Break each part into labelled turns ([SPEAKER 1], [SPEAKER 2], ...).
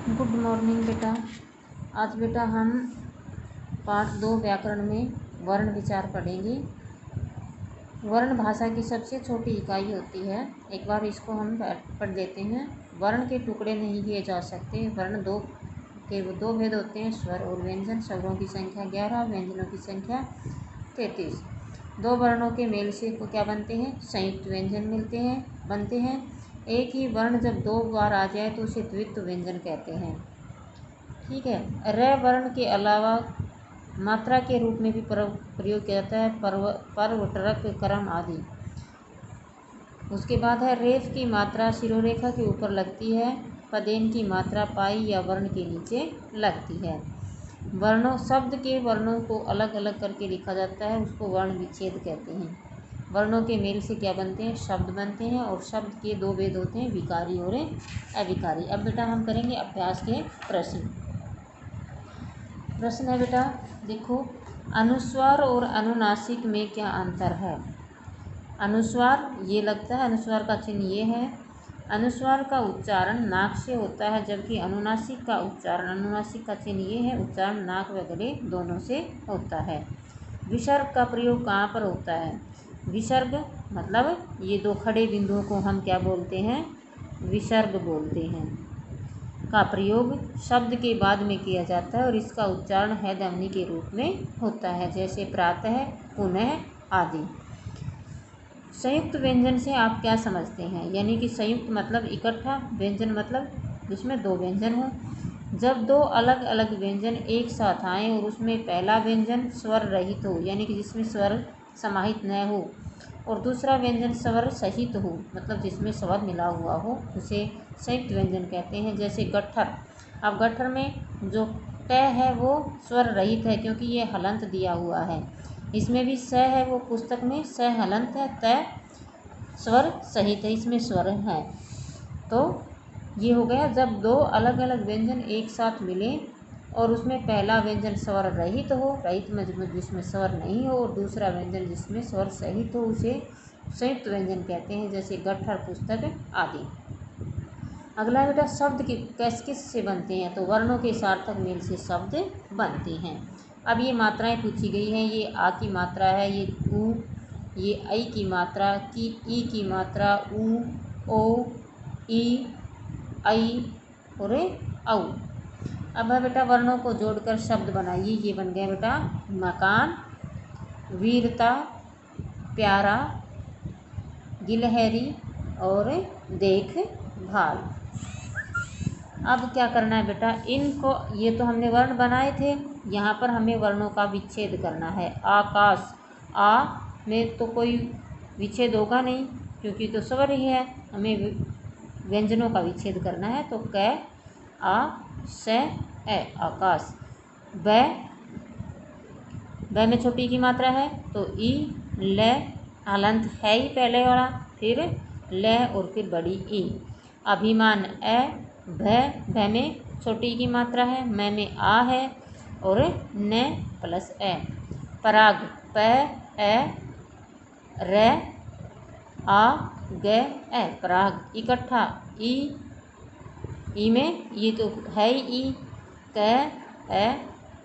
[SPEAKER 1] Good morning बेटा। आज बेटा हम पाठ 2 व्याकरण में वर्ण विचार पढ़ेंगे। वर्ण भाषा की सबसे छोटी इकाई होती है। एक बार इसको हम पढ़ देते हैं। वर्ण के टुकड़े नहीं किए जा सकते। वर्ण के दो भेद होते हैं, स्वर और व्यंजन। स्वरों की संख्या 11, व्यंजनों की संख्या 33। दो वर्णों के मेल से क्या बनते हैं? संयुक्त व्यंजन बनते हैं। एक ही वर्ण जब दो बार आ जाए तो उसे द्वित्व व्यंजन कहते हैं। ठीक है। र वर्ण के अलावा मात्रा के रूप में भी प्रयोग किया जाता है, पर्व, टरक, कर्म आदि। उसके बाद है रेफ की मात्रा शिरोरेखा के ऊपर लगती है। पदेन की मात्रा पाई या वर्ण के नीचे लगती है। शब्द के वर्णों को अलग अलग करके लिखा जाता है, उसको वर्ण विच्छेद कहते हैं। वर्णों के मेल से क्या बनते हैं? शब्द बनते हैं। और शब्द के दो भेद होते हैं, विकारी और अविकारी। अब बेटा हम करेंगे अभ्यास के प्रश्न। प्रश्न है बेटा, देखो, अनुस्वार और अनुनासिक में क्या अंतर है? अनुस्वार ये लगता है, अनुस्वार का चिन्ह ये है। अनुस्वार का उच्चारण नाक से होता है, जबकि अनुनासिक का चिन्ह ये है, उच्चारण नाक व गले दोनों से होता है। विसर्ग का प्रयोग कहाँ पर होता है? विसर्ग मतलब ये दो खड़े बिंदुओं को हम क्या बोलते हैं? विसर्ग बोलते हैं। का प्रयोग शब्द के बाद में किया जाता है और इसका उच्चारण है ध्वनि के रूप में होता है, जैसे प्रातः, पुनः आदि। संयुक्त व्यंजन से आप क्या समझते हैं? यानी कि संयुक्त मतलब इकट्ठा, व्यंजन मतलब जिसमें दो व्यंजन हो। जब दो अलग अलग व्यंजन एक साथ आएँ और उसमें पहला व्यंजन स्वर रहित हो, यानी कि जिसमें स्वर समाहित न हो, और दूसरा व्यंजन स्वर सहित हो, मतलब जिसमें स्वर मिला हुआ हो, उसे संयुक्त व्यंजन कहते हैं। जैसे गट्ठर। अब गट्ठर में जो ट है वो स्वर रहित है, क्योंकि ये हलंत दिया हुआ है। इसमें भी स है, वो पुस्तक में स हलंत है, त स्वर सहित है, इसमें स्वर है। तो ये हो गया जब दो अलग अलग व्यंजन एक साथ मिले और उसमें पहला व्यंजन स्वर रहित हो, रहित में जिसमें स्वर नहीं हो, और दूसरा व्यंजन जिसमें स्वर सहित हो, उसे संयुक्त व्यंजन कहते हैं, जैसे गट्ठर, पुस्तक आदि। अगला बेटा, शब्द किस से बनते हैं? तो वर्णों के सार्थक मेल से शब्द बनते हैं। अब ये मात्राएं पूछी गई हैं। ये आ की मात्रा है, ये ऊ, ये ऐ की मात्रा, ई की मात्रा, ऊ, ओ, ई, ऐ और औ। अब है बेटा, वर्णों को जोड़कर शब्द बनाइए। ये बन गया बेटा मकान, वीरता, प्यारा, गिलहरी और देखभाल। अब क्या करना है बेटा, इनको, ये तो हमने वर्ण बनाए थे, यहाँ पर हमें वर्णों का विच्छेद करना है। आकाश, आ में तो कोई विच्छेद होगा नहीं, क्योंकि तो स्वर ही है। हमें व्यंजनों का विच्छेद करना है, तो क, आ, से, ए, आकाश। ब में छोटी की मात्रा है, तो ई, ल, हलंत है ही पहले वाला, फिर ल और फिर बड़ी ई। अभिमान, ए, भ में छोटी की मात्रा है, मैं में आ है और न प्लस ए। पराग, प, ए, र, आ, ग, ए, पराग। इकट्ठा, ई में ये तो है ही ई, क, ए,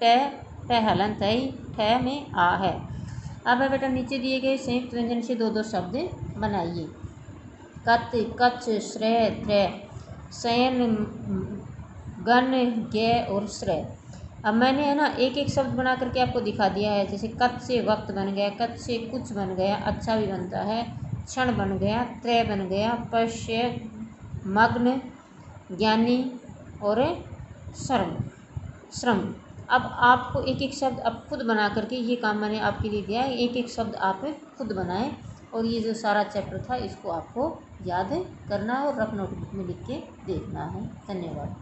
[SPEAKER 1] ट हलंत है ही, ठ में आ है। अब है बेटा, नीचे दिए गए संयुक्त व्यंजन से दो दो शब्द बनाइए। कत, कच्छ, श्रेय, त्रय, शयन, गण, ज्ञ और श्रेय। अब मैंने है ना एक एक शब्द बना करके आपको दिखा दिया है। जैसे कत से वक्त बन गया, कत से कुछ बन गया, अच्छा भी बनता है, क्षण बन गया, त्रय बन गया, पश्य, मग्न, ज्ञानी और श्रम। अब आपको एक एक शब्द अब खुद बना करके, ये काम मैंने आपके लिए दिया है, एक एक शब्द आप खुद बनाएं, और ये जो सारा चैप्टर था इसको आपको याद करना है और रफ नोटबुक में लिख के देखना है। धन्यवाद।